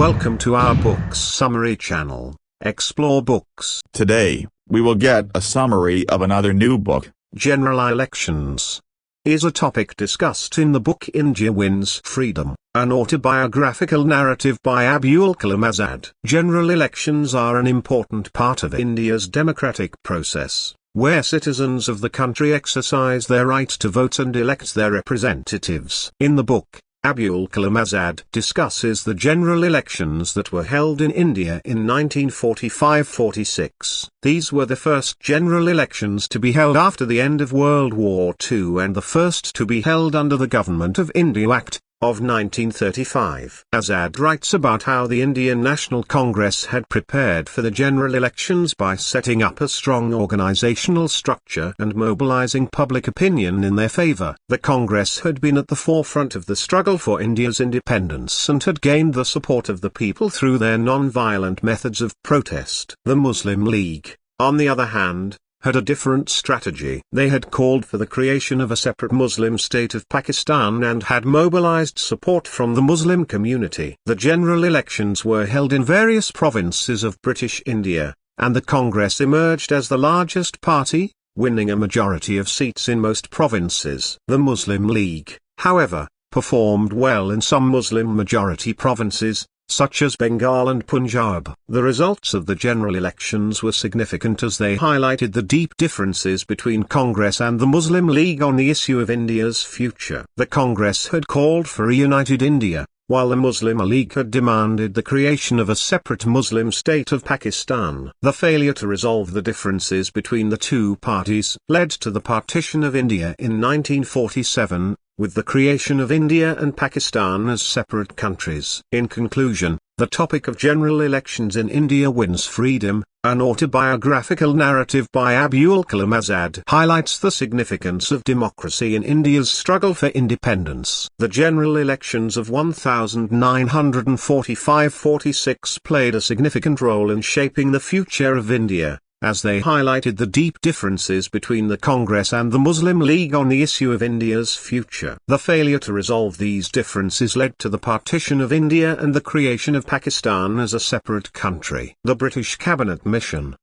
Welcome to our Books Summary channel, Explore Books. Today, we will get a summary of another new book. General elections is a topic discussed in the book India Wins Freedom, an autobiographical narrative by Abul Kalam Azad. General elections are an important part of India's democratic process, where citizens of the country exercise their right to vote and elect their representatives. In the book, Abul Kalam Azad discusses the general elections that were held in India in 1945-46. These were the first general elections to be held after the end of World War II and the first to be held under the Government of India Act of 1935. Azad writes about how the Indian National Congress had prepared for the general elections by setting up a strong organizational structure and mobilizing public opinion in their favor. The Congress had been at the forefront of the struggle for India's independence and had gained the support of the people through their non-violent methods of protest. The Muslim League, on the other hand, had a different strategy. They had called for the creation of a separate Muslim state of Pakistan and had mobilized support from the Muslim community. The general elections were held in various provinces of British India, and the Congress emerged as the largest party, winning a majority of seats in most provinces. The Muslim League, however, performed well in some Muslim-majority provinces, such as Bengal and Punjab. The results of the general elections were significant as they highlighted the deep differences between Congress and the Muslim League on the issue of India's future. The Congress had called for a united India, while the Muslim League had demanded the creation of a separate Muslim state of Pakistan. The failure to resolve the differences between the two parties led to the partition of India in 1947, with the creation of India and Pakistan as separate countries. In conclusion, the topic of general elections in India Wins Freedom, an autobiographical narrative by Abul Kalam Azad, highlights the significance of democracy in India's struggle for independence. The general elections of 1945-46 played a significant role in shaping the future of India, as they highlighted the deep differences between the Congress and the Muslim League on the issue of India's future. The failure to resolve these differences led to the partition of India and the creation of Pakistan as a separate country. The British Cabinet Mission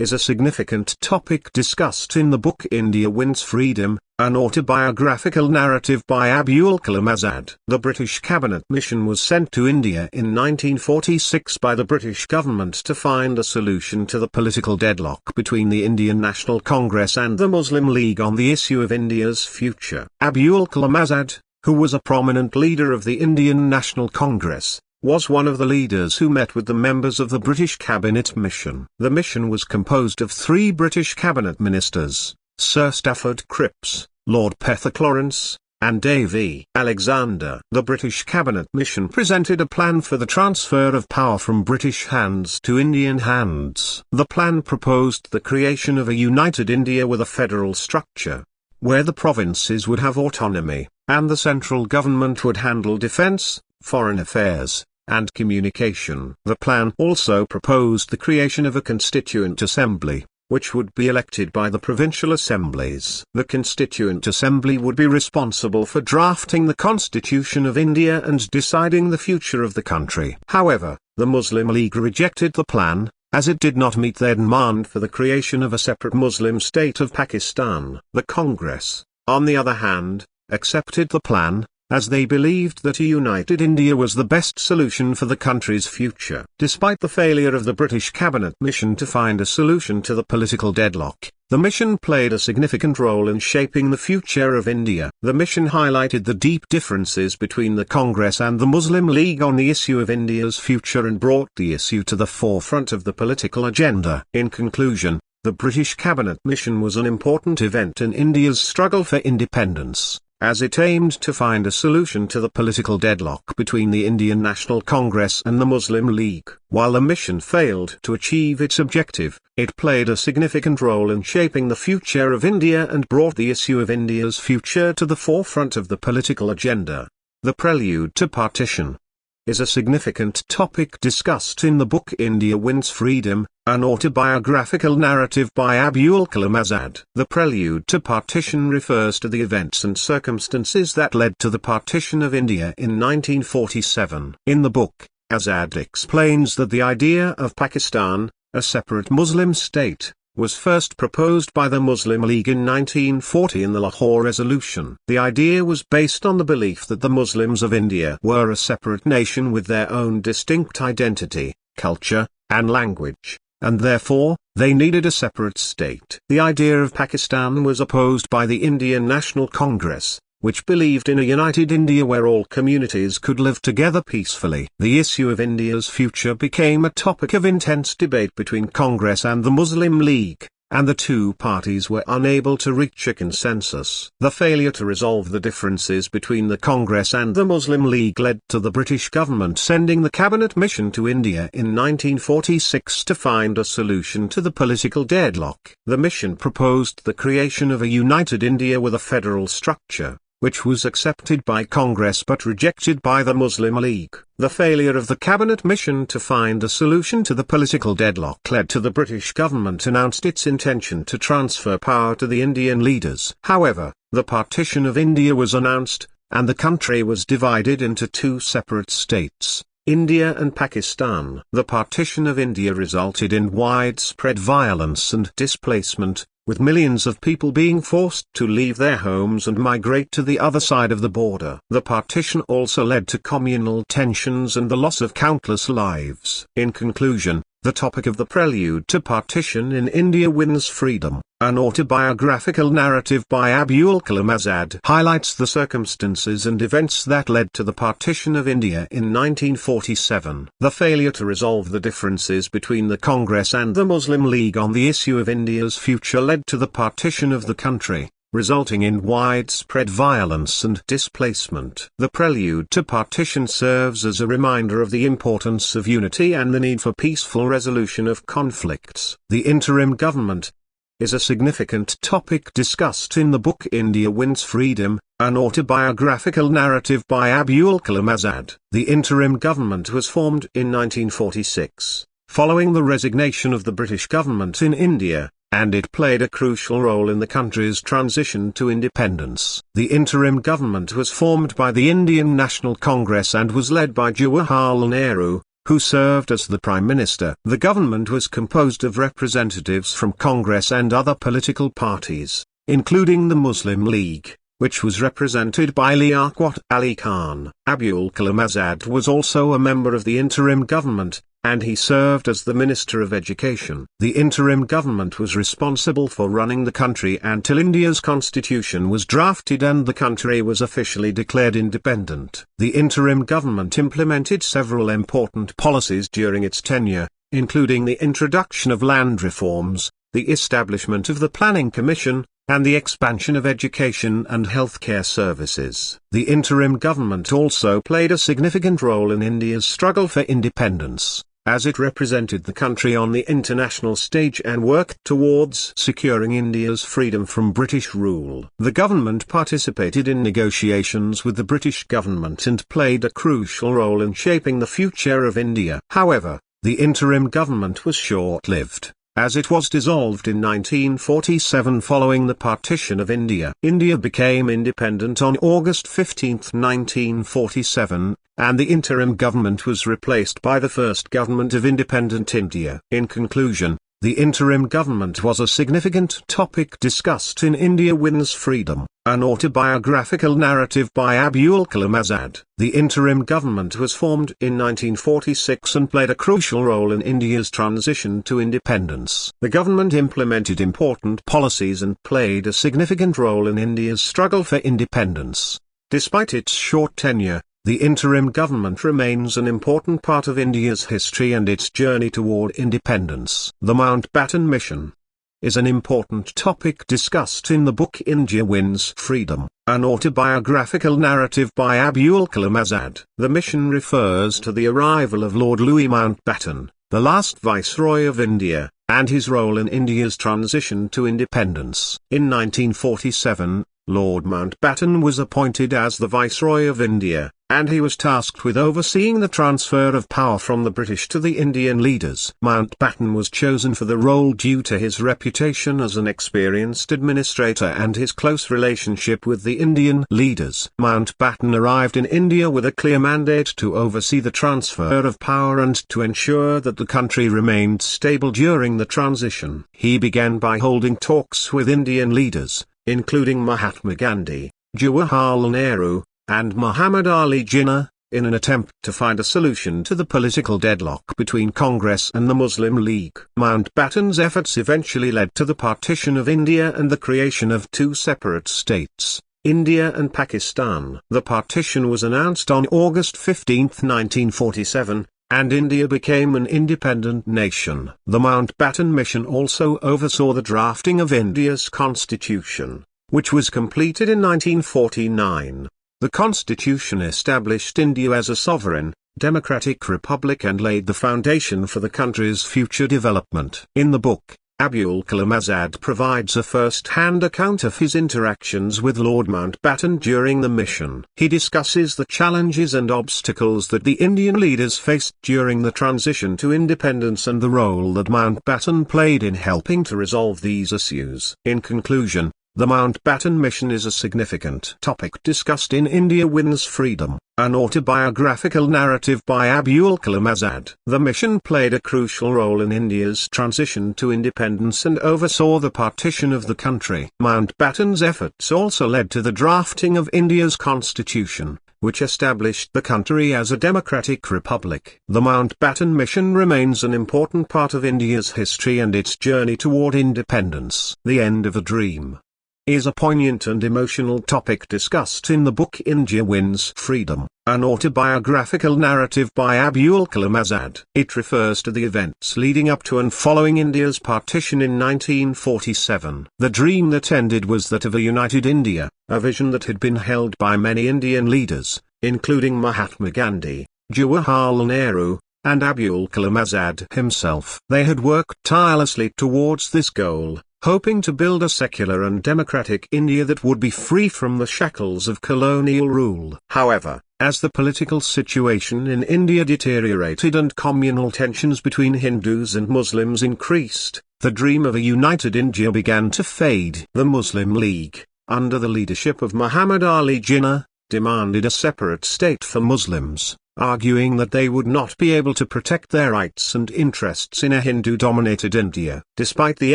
is a significant topic discussed in the book India Wins Freedom, an autobiographical narrative by Abul Kalam Azad. The British Cabinet Mission was sent to India in 1946 by the British government to find a solution to the political deadlock between the Indian National Congress and the Muslim League on the issue of India's future. Abul Kalam Azad, who was a prominent leader of the Indian National Congress, was one of the leaders who met with the members of the British Cabinet Mission. The mission was composed of 3 British cabinet ministers, Sir Stafford Cripps, Lord Pether Clarence, and Davy Alexander. The British Cabinet Mission presented a plan for the transfer of power from British hands to Indian hands. The plan proposed the creation of a united India with a federal structure, where the provinces would have autonomy, and the central government would handle defence, foreign affairs, and communication. The plan also proposed the creation of a constituent assembly, which would be elected by the provincial assemblies. The constituent assembly would be responsible for drafting the constitution of India and deciding the future of the country. However, the Muslim League rejected the plan, as it did not meet their demand for the creation of a separate Muslim state of Pakistan. The Congress, on the other hand, accepted the plan, as they believed that a united India was the best solution for the country's future. Despite the failure of the British Cabinet Mission to find a solution to the political deadlock, the mission played a significant role in shaping the future of India. The mission highlighted the deep differences between the Congress and the Muslim League on the issue of India's future and brought the issue to the forefront of the political agenda. In conclusion, the British Cabinet Mission was an important event in India's struggle for independence, as it aimed to find a solution to the political deadlock between the Indian National Congress and the Muslim League. While the mission failed to achieve its objective, it played a significant role in shaping the future of India and brought the issue of India's future to the forefront of the political agenda. The prelude to partition is a significant topic discussed in the book India Wins Freedom, an autobiographical narrative by Abul Kalam Azad. The prelude to partition refers to the events and circumstances that led to the partition of India in 1947. In the book, Azad explains that the idea of Pakistan, a separate Muslim state, was first proposed by the Muslim League in 1940 in the Lahore Resolution. The idea was based on the belief that the Muslims of India were a separate nation with their own distinct identity, culture, and language, and therefore, they needed a separate state. The idea of Pakistan was opposed by the Indian National Congress, which believed in a united India where all communities could live together peacefully. The issue of India's future became a topic of intense debate between Congress and the Muslim League, and the two parties were unable to reach a consensus. The failure to resolve the differences between the Congress and the Muslim League led to the British government sending the cabinet mission to India in 1946 to find a solution to the political deadlock. The mission proposed the creation of a united India with a federal structure, which was accepted by Congress but rejected by the Muslim League. The failure of the cabinet mission to find a solution to the political deadlock led to the British government announced its intention to transfer power to the Indian leaders. However, the partition of India was announced, and the country was divided into two separate states, India and Pakistan. The partition of India resulted in widespread violence and displacement, with millions of people being forced to leave their homes and migrate to the other side of the border. The partition also led to communal tensions and the loss of countless lives. In conclusion, the topic of The Prelude to Partition in India Wins Freedom, an autobiographical narrative by Abul Kalam Azad, highlights the circumstances and events that led to the partition of India in 1947. The failure to resolve the differences between the Congress and the Muslim League on the issue of India's future led to the partition of the country, resulting in widespread violence and displacement. The Prelude to Partition serves as a reminder of the importance of unity and the need for peaceful resolution of conflicts. The interim government is a significant topic discussed in the book India Wins Freedom, an autobiographical narrative by Abul Kalam Azad. The interim government was formed in 1946, following the resignation of the British government in India, and it played a crucial role in the country's transition to independence. The interim government was formed by the Indian National Congress and was led by Jawaharlal Nehru, who served as the Prime Minister. The government was composed of representatives from Congress and other political parties, including the Muslim League, which was represented by Liaquat Ali Khan. Abul Kalam Azad was also a member of the interim government, and he served as the Minister of Education. The interim government was responsible for running the country until India's constitution was drafted and the country was officially declared independent. The interim government implemented several important policies during its tenure, including the introduction of land reforms, the establishment of the Planning Commission, and the expansion of education and healthcare services. The interim government also played a significant role in India's struggle for independence, as it represented the country on the international stage and worked towards securing India's freedom from British rule. The government participated in negotiations with the British government and played a crucial role in shaping the future of India. However, the interim government was short-lived, as it was dissolved in 1947 following the partition of India. India became independent on August 15, 1947, and the interim government was replaced by the first government of independent India. In conclusion, the interim government was a significant topic discussed in India Wins Freedom, an autobiographical narrative by Abul Kalam Azad. The interim government was formed in 1946 and played a crucial role in India's transition to independence. The government implemented important policies and played a significant role in India's struggle for independence. Despite its short tenure, the interim government remains an important part of India's history and its journey toward independence. The Mountbatten Mission is an important topic discussed in the book India Wins Freedom, an autobiographical narrative by Abul Kalam Azad. The mission refers to the arrival of Lord Louis Mountbatten, the last Viceroy of India, and his role in India's transition to independence. In 1947, Lord Mountbatten was appointed as the Viceroy of India, and he was tasked with overseeing the transfer of power from the British to the Indian leaders. Mountbatten was chosen for the role due to his reputation as an experienced administrator and his close relationship with the Indian leaders. Mountbatten arrived in India with a clear mandate to oversee the transfer of power and to ensure that the country remained stable during the transition. He began by holding talks with Indian leaders, including Mahatma Gandhi, Jawaharlal Nehru, and Muhammad Ali Jinnah, in an attempt to find a solution to the political deadlock between Congress and the Muslim League. Mountbatten's efforts eventually led to the partition of India and the creation of two separate states, India and Pakistan. The partition was announced on August 15, 1947, and India became an independent nation. The Mountbatten Mission also oversaw the drafting of India's constitution, which was completed in 1949. The constitution established India as a sovereign, democratic republic and laid the foundation for the country's future development. In the book, Abul Kalam Azad provides a first-hand account of his interactions with Lord Mountbatten during the mission. He discusses the challenges and obstacles that the Indian leaders faced during the transition to independence and the role that Mountbatten played in helping to resolve these issues. In conclusion, the Mountbatten Mission is a significant topic discussed in India Wins Freedom, an autobiographical narrative by Abul Kalam Azad. The mission played a crucial role in India's transition to independence and oversaw the partition of the country. Mountbatten's efforts also led to the drafting of India's constitution, which established the country as a democratic republic. The Mountbatten Mission remains an important part of India's history and its journey toward independence. The End of a Dream is a poignant and emotional topic discussed in the book India Wins Freedom, an autobiographical narrative by Abul Kalam Azad. It refers to the events leading up to and following India's partition in 1947. The dream that ended was that of a united India, a vision that had been held by many Indian leaders, including Mahatma Gandhi, Jawaharlal Nehru, and Abul Kalam Azad himself. They had worked tirelessly towards this goal, hoping to build a secular and democratic India that would be free from the shackles of colonial rule. However, as the political situation in India deteriorated and communal tensions between Hindus and Muslims increased, the dream of a united India began to fade. The Muslim League, under the leadership of Muhammad Ali Jinnah, demanded a separate state for Muslims, arguing that they would not be able to protect their rights and interests in a Hindu-dominated India. Despite the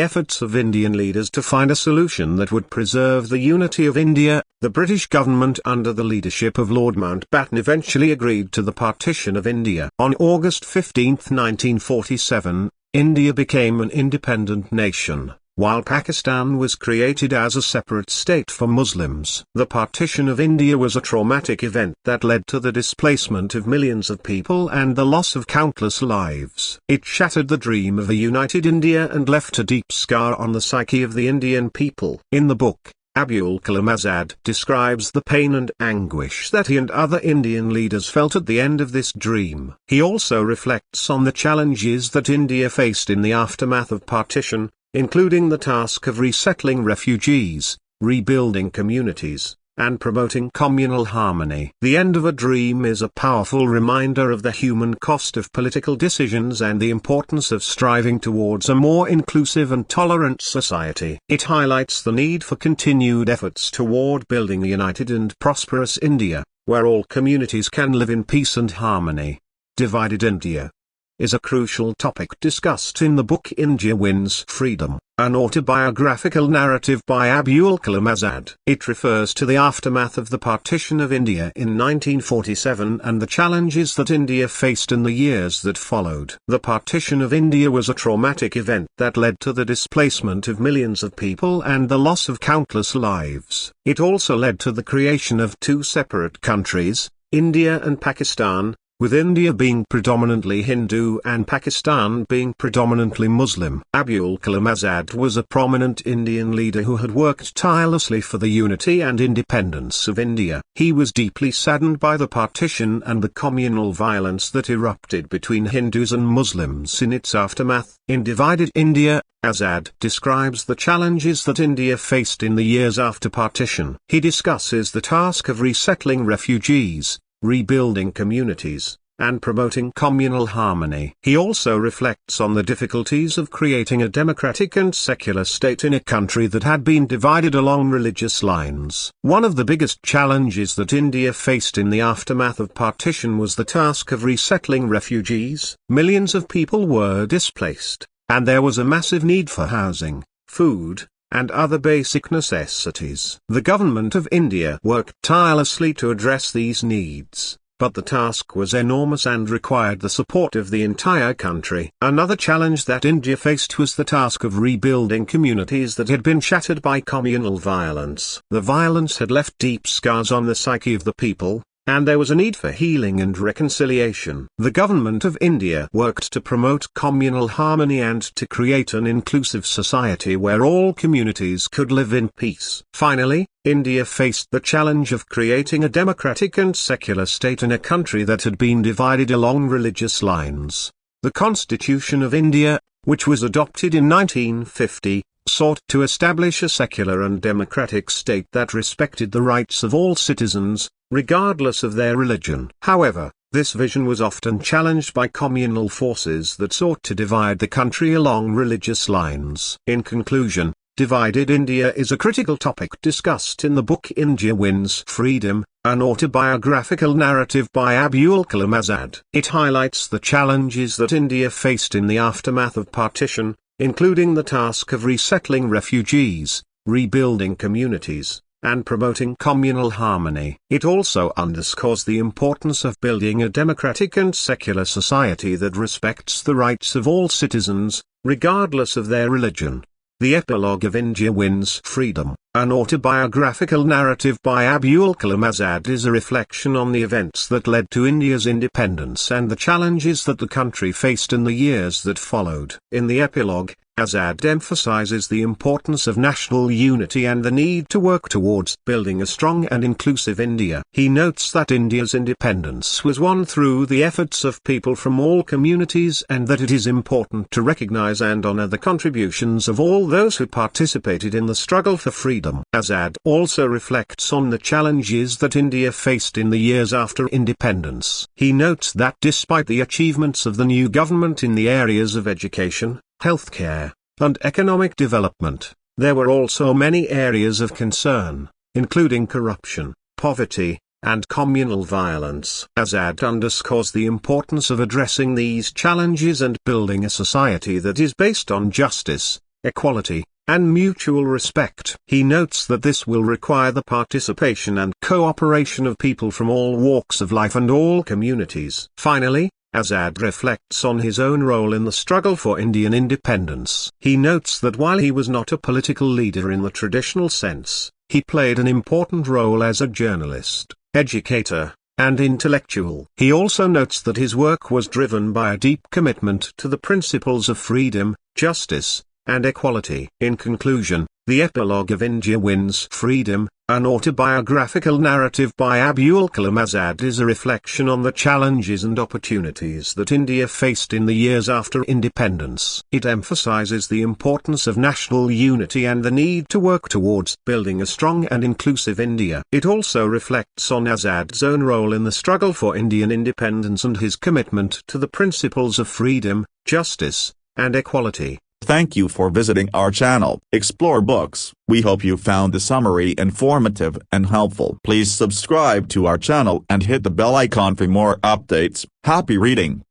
efforts of Indian leaders to find a solution that would preserve the unity of India, the British government under the leadership of Lord Mountbatten eventually agreed to the partition of India. On August 15, 1947, India became an independent nation, while Pakistan was created as a separate state for Muslims. The partition of India was a traumatic event that led to the displacement of millions of people and the loss of countless lives. It shattered the dream of a united India and left a deep scar on the psyche of the Indian people. In the book, Abul Kalam Azad describes the pain and anguish that he and other Indian leaders felt at the end of this dream. He also reflects on the challenges that India faced in the aftermath of partition, including the task of resettling refugees, rebuilding communities, and promoting communal harmony. The End of a Dream is a powerful reminder of the human cost of political decisions and the importance of striving towards a more inclusive and tolerant society. It highlights the need for continued efforts toward building a united and prosperous India, where all communities can live in peace and harmony. Divided India is a crucial topic discussed in the book India Wins Freedom, an autobiographical narrative by Abul Kalam Azad. It refers to the aftermath of the partition of India in 1947 and the challenges that India faced in the years that followed. The partition of India was a traumatic event that led to the displacement of millions of people and the loss of countless lives. It also led to the creation of two separate countries, India and Pakistan, with India being predominantly Hindu and Pakistan being predominantly Muslim. Abul Kalam Azad was a prominent Indian leader who had worked tirelessly for the unity and independence of India. He was deeply saddened by the partition and the communal violence that erupted between Hindus and Muslims in its aftermath. In Divided India, Azad describes the challenges that India faced in the years after partition. He discusses the task of resettling refugees, rebuilding communities, and promoting communal harmony. He also reflects on the difficulties of creating a democratic and secular state in a country that had been divided along religious lines. One of the biggest challenges that India faced in the aftermath of partition was the task of resettling refugees. Millions of people were displaced, and there was a massive need for housing, food, and other basic necessities. The government of India worked tirelessly to address these needs, but the task was enormous and required the support of the entire country. Another challenge that India faced was the task of rebuilding communities that had been shattered by communal violence. The violence had left deep scars on the psyche of the people, and there was a need for healing and reconciliation. The government of India worked to promote communal harmony and to create an inclusive society where all communities could live in peace. Finally, India faced the challenge of creating a democratic and secular state in a country that had been divided along religious lines. The Constitution of India, which was adopted in 1950, sought to establish a secular and democratic state that respected the rights of all citizens, regardless of their religion. However, this vision was often challenged by communal forces that sought to divide the country along religious lines. In conclusion, divided India is a critical topic discussed in the book India Wins Freedom, an autobiographical narrative by Abul Kalam Azad. It highlights the challenges that India faced in the aftermath of partition, including the task of resettling refugees, rebuilding communities, and promoting communal harmony. It also underscores the importance of building a democratic and secular society that respects the rights of all citizens, regardless of their religion. The Epilogue of India Wins Freedom, an autobiographical narrative by Abul Kalam Azad, is a reflection on the events that led to India's independence and the challenges that the country faced in the years that followed. In the epilogue, Azad emphasizes the importance of national unity and the need to work towards building a strong and inclusive India. He notes that India's independence was won through the efforts of people from all communities and that it is important to recognize and honor the contributions of all those who participated in the struggle for freedom. Azad also reflects on the challenges that India faced in the years after independence. He notes that despite the achievements of the new government in the areas of education, healthcare, and economic development, there were also many areas of concern, including corruption, poverty, and communal violence. Azad underscores the importance of addressing these challenges and building a society that is based on justice, equality, and mutual respect. He notes that this will require the participation and cooperation of people from all walks of life and all communities. Finally, Azad reflects on his own role in the struggle for Indian independence. He notes that while he was not a political leader in the traditional sense, he played an important role as a journalist, educator, and intellectual. He also notes that his work was driven by a deep commitment to the principles of freedom, justice, and equality. In conclusion, the Epilogue of India Wins Freedom, an autobiographical narrative by Abul Kalam Azad, is a reflection on the challenges and opportunities that India faced in the years after independence. It emphasizes the importance of national unity and the need to work towards building a strong and inclusive India. It also reflects on Azad's own role in the struggle for Indian independence and his commitment to the principles of freedom, justice, and equality. Thank you for visiting our channel, Explore Books. We hope you found the summary informative and helpful. Please subscribe to our channel and hit the bell icon for more updates. Happy reading!